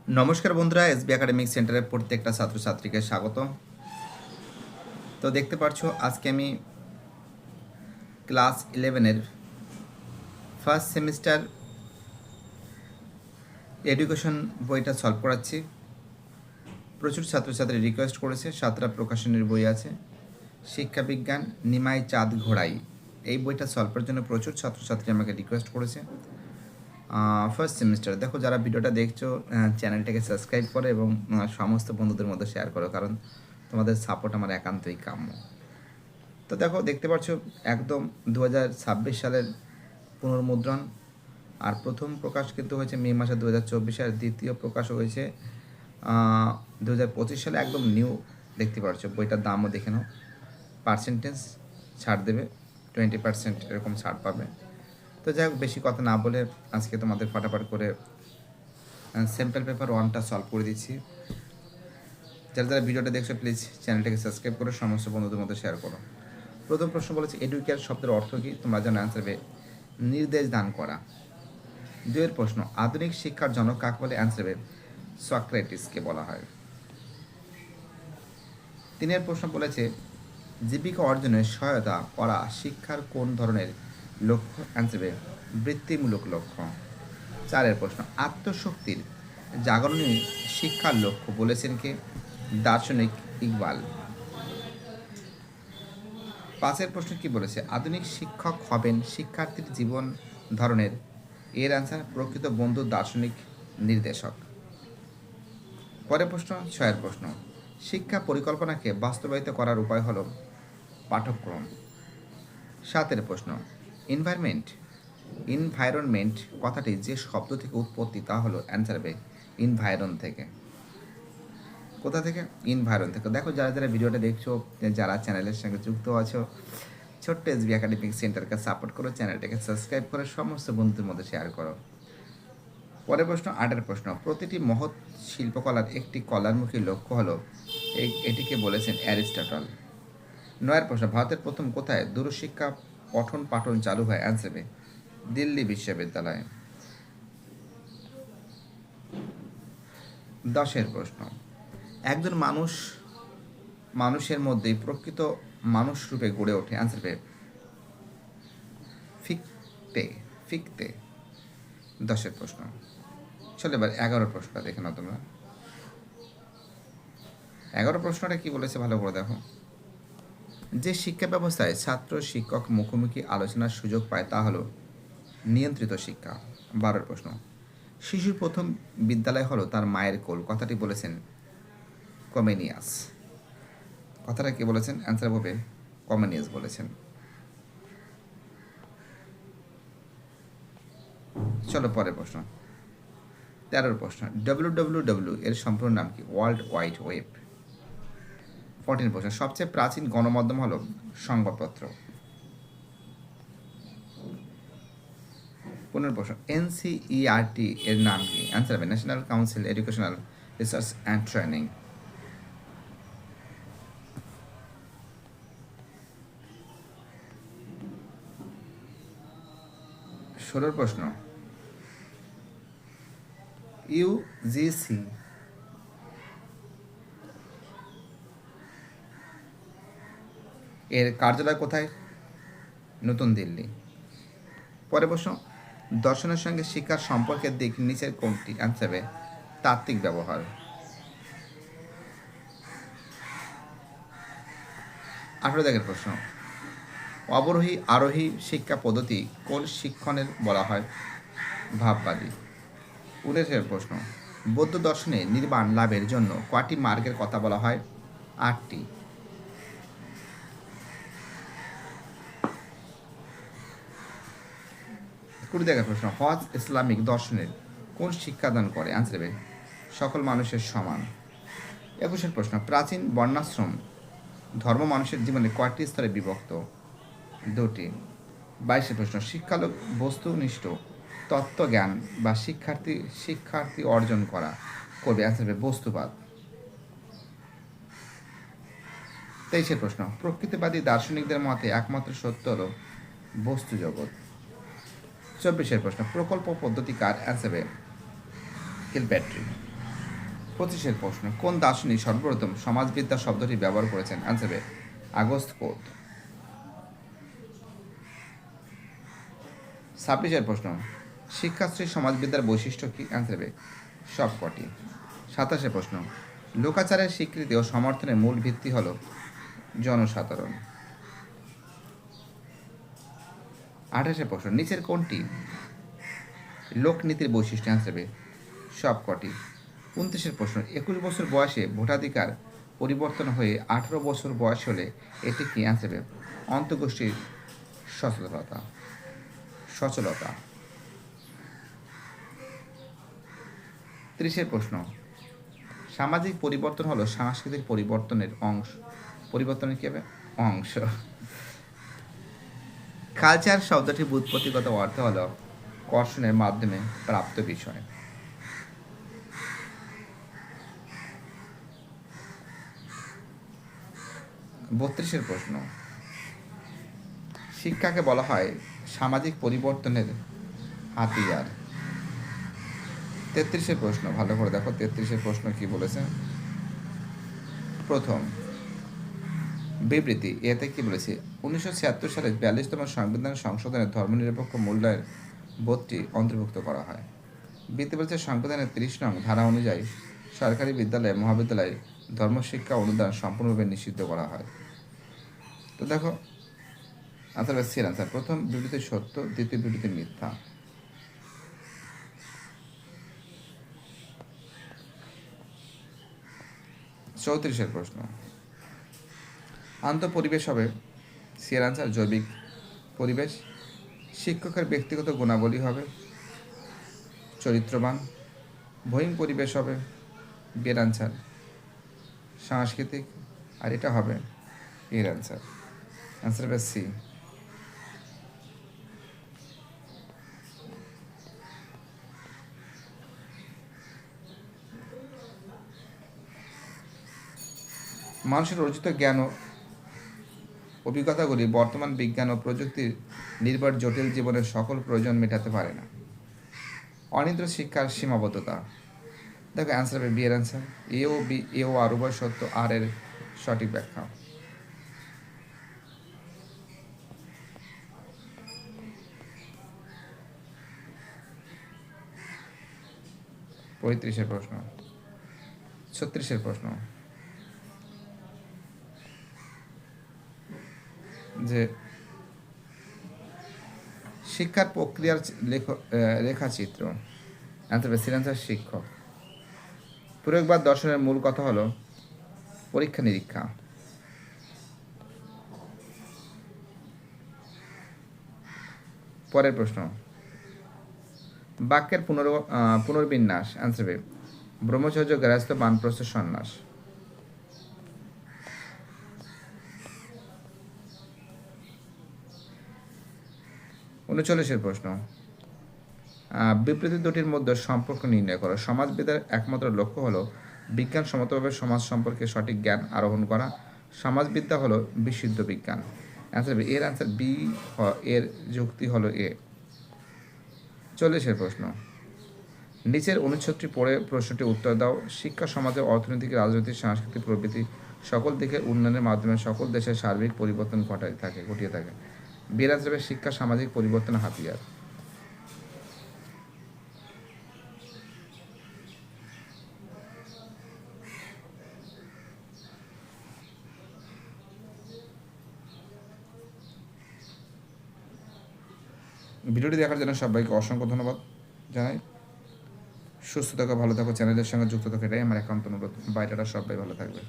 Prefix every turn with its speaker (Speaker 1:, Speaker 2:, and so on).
Speaker 1: নমস্কার বন্ধুরা, SB academic সেন্টারের প্রত্যেকটা ছাত্রছাত্রীকে স্বাগত। তো দেখতে পাচ্ছো আজকে আমি ক্লাস 11-এর ফার্স্ট সেমিস্টার এডুকেশন বইটা সলভ করাচ্ছি। প্রচুর ছাত্রছাত্রী রিকোয়েস্ট করেছে, সাতরা প্রকাশনের বই আছে শিক্ষা বিজ্ঞান নিমাই চাঁদ ঘোড়াই, এই বইটা সলভ করার জন্য প্রচুর ছাত্রছাত্রী আমাকে রিকোয়েস্ট করেছে। ফার্স্ট সেমিস্টার দেখো, যারা ভিডিওটা দেখছো চ্যানেলটাকে সাবস্ক্রাইব করো এবং সমস্ত বন্ধুদের মধ্যে শেয়ার করো, কারণ তোমাদের সাপোর্ট আমার একান্তই কাম্য। তো দেখো, দেখতে পাচ্ছ একদম 2026 সালের পুনর্মুদ্রণ, আর প্রথম প্রকাশ কিন্তু হয়েছে মে মাসে 2024, আর দ্বিতীয় প্রকাশ হয়েছে 2025 সালে, একদম নিউ। দেখতে পাচ্ছ বইটার দামও দেখে নাও, পার্সেন্টেজ ছাড় দেবে, 20% এরকম ছাড় পাবে। তো যাই হোক, বেশি কথা না বলে আজকে তোমাদের ফটাফট করে স্যাম্পল পেপার 1টা সলভ করে দিচ্ছি। যারা যারা ভিডিওটা দেখছো প্লিজ চ্যানেলটাকে সাবস্ক্রাইব করে সমস্ত বন্ধুদের মধ্যে শেয়ার করো। প্রথম প্রশ্ন বলেছে এডুকেয়ার শব্দের অর্থ কী, তোমরা জানো অ্যান্সার হবে নির্দেশ দান করা। দুয়ের প্রশ্ন আধুনিক শিক্ষার জনক কাকে বলে, অ্যান্সার হবে সক্রেটিসকে বলা হয়। তিনের প্রশ্ন বলেছে জীবিকা অর্জনে সহায়তা করা শিক্ষার কোন ধরনের লক্ষ্য, অ্যান্সার হবে বৃত্তিমূলক লক্ষ্য। চারের প্রশ্ন আত্মশক্তির জাগরণী শিক্ষার লক্ষ্য বলেছেন কে, দার্শনিক ইকবাল। পাঁচের প্রশ্ন কি বলেছে আধুনিক শিক্ষক হবেন শিক্ষার্থীর জীবন ধরনের, এর অ্যান্সার প্রকৃত বন্ধু দার্শনিক নির্দেশক। পরের প্রশ্ন ছয়ের প্রশ্ন শিক্ষা পরিকল্পনাকে বাস্তবায়িত করার উপায় হল পাঠ্যক্রম। সাতের প্রশ্ন ইনভায়রনমেন্ট কথাটি যে শব্দ থেকে উৎপত্তি তা হলো, অ্যান্সার হবে ইনভায়রন থেকে। কোথা থেকে, ইনভায়রন থেকে। দেখো, যারা যারা ভিডিওটা দেখছো, যারা চ্যানেলের সঙ্গে যুক্ত আছো, ছোট্ট এসবি একাডেমিক সেন্টারকে সাপোর্ট করো, চ্যানেলটাকে সাবস্ক্রাইব করে সমস্ত বন্ধুদের মধ্যে শেয়ার করো। পরের প্রশ্ন আটের প্রশ্ন প্রতিটি মহৎ শিল্পকলার একটি কলারমুখী লক্ষ্য হলো, এটিকে বলেছেন অ্যারিস্টটল। নয়ের প্রশ্ন ভারতের প্রথম কোথায় দূরশিক্ষা পঠন পাঠন চালু হয়, অ্যান্সার হবে দিল্লি বিশ্ববিদ্যালয়। 10এর প্রশ্ন একজন মানুষের মধ্যেই প্রকৃত মানুষ রূপে গড়ে ওঠে, অ্যান্সার হবে ফিকতে। 10এর প্রশ্ন। চলো এবার 11 প্রশ্নটা দেখে নাও তোমরা। 11 প্রশ্নটা কি বলেছে ভালো করে দেখো। যে শিক্ষা ব্যবস্থায় ছাত্র শিক্ষক মুখোমুখি আলোচনার সুযোগ পায় তা হলো নিয়ন্ত্রিত শিক্ষা। 12 প্রশ্ন শিশুর প্রথম বিদ্যালয় হলো তার মায়ের কোল, কথাটি বলেছেন কমেনিয়াস। কথাটা কি বলেছেন, অ্যান্সার হবে কমেনিয়াস বলেছেন। চলো পরের প্রশ্ন 13 প্রশ্ন WWW এর সম্পূর্ণ নাম কি, ওয়ার্ল্ড ওয়াইড ওয়েব। 14 প্রশ্ন সবচেয়ে প্রাচীন গণমাধ্যম হলো সংবাদপত্র। 15 প্রশ্ন NCERT এর নাম কি, অ্যান্সার হবে national council educational research and training. 16 প্রশ্ন UGC এর কার্যালয় কোথায়, নতুন দিল্লি। পরের প্রশ্ন দর্শনের সঙ্গে শিক্ষার সম্পর্কের দিক নিচের কোনটি, অ্যান্সার হবে তাত্ত্বিক ব্যবহার। 18 প্রশ্ন অবরোহী আরোহী শিক্ষা পদ্ধতি কোন শিক্ষণের বলা হয়, ভাববাদী। 19 প্রশ্ন বৌদ্ধ দর্শনে নির্বাণ লাভের জন্য কয়টি মার্গের কথা বলা হয়, 8টি। 20 প্রশ্ন হজ ইসলামিক দর্শনের কোন শিক্ষাদান করে, অ্যান্সার হবে সকল মানুষের সমান। 21 প্রশ্ন প্রাচীন বর্ণাশ্রম ধর্ম মানুষের জীবনে কয়টি স্তরে বিভক্ত, 2টি। 22 প্রশ্ন শিক্ষালোক বস্তুনিষ্ঠ তত্ত্বজ্ঞান বা শিক্ষার্থী অর্জন করবে, অ্যান্সার হবে বস্তুবাদ। 23 প্রশ্ন প্রকৃতিবাদী দার্শনিকদের মতে একমাত্র সত্য হল বস্তু জগৎ। 24 প্রশ্ন প্রকল্প পদ্ধতি কার, অ্যান্সার হবে কিলপ্যাট্রি। 25-এর প্রশ্ন, কোন দার্শনিক সর্বপ্রথম সমাজবিদ্যা শব্দটি ব্যবহার করেছেন? অ্যান্সার হবে আগস্ট কোট। 26-এর প্রশ্ন, শিক্ষাশ্রী সমাজবিদ্যার বৈশিষ্ট্য কি? অ্যান্সার হবে সবকটি। 27-এর প্রশ্ন, লোকাচারের স্বীকৃতি ও সমর্থনের মূল ভিত্তি হল জনসাধারণ। 28-এর প্রশ্ন, নিচের কোনটি লোকনীতির বৈশিষ্ট্য? অ্যান্সার হবে সবকটি। 29-এর প্রশ্ন, 21 বছর বয়সে ভোটাধিকার পরিবর্তন হয়ে 18 বছর বয়স হলে এটি কি? অ্যান্সার হবে অন্তর্গোষ্ঠীর সচলতা। 30-এর প্রশ্ন, সামাজিক পরিবর্তন হলো সাংস্কৃতিক পরিবর্তনের কি হবে অংশ। কালচার শব্দটির ব্যুৎপত্তিগত অর্থ হলো কর্ষণের মাধ্যমে প্রাপ্ত বিষয়। 32-এর প্রশ্ন, শিক্ষাকে বলা হয় সামাজিক পরিবর্তনের হাতিয়ার। 33-এর প্রশ্ন, ভালো করে দেখো 33-এর প্রশ্ন কি বলেছে। প্রথম বিবৃতি, এতে কি বলেছে? 1976 সালে 42তম সংবিধান সংশোধনে ধর্মনিরপেক্ষ মূল্যায়ন বোধটি অন্তর্ভুক্ত করা হয়। বিবৃতি বলেছে সংবিধানের 30 নং ধারা অনুযায়ী সরকারি বিদ্যালয় মহাবিদ্যালয়ে ধর্মশিক্ষা অনুদান সম্পূর্ণভাবে নিষিদ্ধ করা হয়। তো দেখো আনসার বা সির আনসার, প্রথম বিবৃতি সত্য, দ্বিতীয় বিবৃতি মিথ্যা। 34-এর প্রশ্ন, আন্তঃপরিবেশ হবে সির আনসার জৈবিক পরিবেশ। শিক্ষকের ব্যক্তিগত গুণাবলী হবে চরিত্রবান। বহিং পরিবেশ হবে বিয়ের আনসার সাংস্কৃতিক, আর এটা হবে এর আনসার। আনসার হবে সি। মানুষের অর্জিত জ্ঞান ও অভিজ্ঞতাগুলি বর্তমান বিজ্ঞান ও প্রযুক্তির নির্ভর জটিল জীবনের সকল প্রয়োজন মেটাতে পারে না। অনিদ্র শিক্ষার সীমাবদ্ধতা, দেখো অ্যান্সার হবে বি এর অ্যান্সার। এ ও আর উভয় সত্য, আর এর সঠিক ব্যাখ্যা। 35-এর প্রশ্ন, 36-এর প্রশ্ন, যে শিক্ষার প্রক্রিয়ার রেখাচিত্র। অ্যান্সার হবে সির আনসার শিক্ষক। প্রয়োগবাদ দর্শনের মূল কথা হলো পরীক্ষা নিরীক্ষা। পরের প্রশ্ন, বাক্যের পুনর্বিন্যাস। অ্যান্সার হবে ব্রহ্মচর্য, গৃহস্থ, বানপ্রস্থ, সন্ন্যাস। 39-এর প্রশ্ন, বিবৃতি দুটির মধ্যে সম্পর্ক নির্ণয় করো। সমাজবিদ্যার একমাত্র লক্ষ্য হলো বিজ্ঞানসম্মতভাবে সমাজ সম্পর্কে সঠিক জ্ঞান আরোহণ করা। সমাজবিদ্যা হলো বিশুদ্ধ বিজ্ঞান। অ্যান্সার হবে এর আনসার বি, এর যুক্তি হলো এ। 40-এর প্রশ্ন, নিচের অনুচ্ছেদটি পড়ে প্রশ্নটি উত্তর দাও। শিক্ষা সমাজের অর্থনৈতিক, রাজনৈতিক, সাংস্কৃতিক প্রভৃতি সকল দিকের উন্নয়নের মাধ্যমে সকল দেশের সার্বিক পরিবর্তন ঘটিয়ে থাকে। বি এর আনসার হবে শিক্ষা সামাজিক পরিবর্তনের হাতিয়ার। ভিডিওটি দেখার জন্য সবাইকে অসংখ্য ধন্যবাদ জানাই। সুস্থ থাকো, ভালো থাকো, চ্যানেলের সঙ্গে যুক্ত থাকো, এটাই আমার একান্ত অনুরোধ। বাইরেটা সবাই ভালো থাকবে।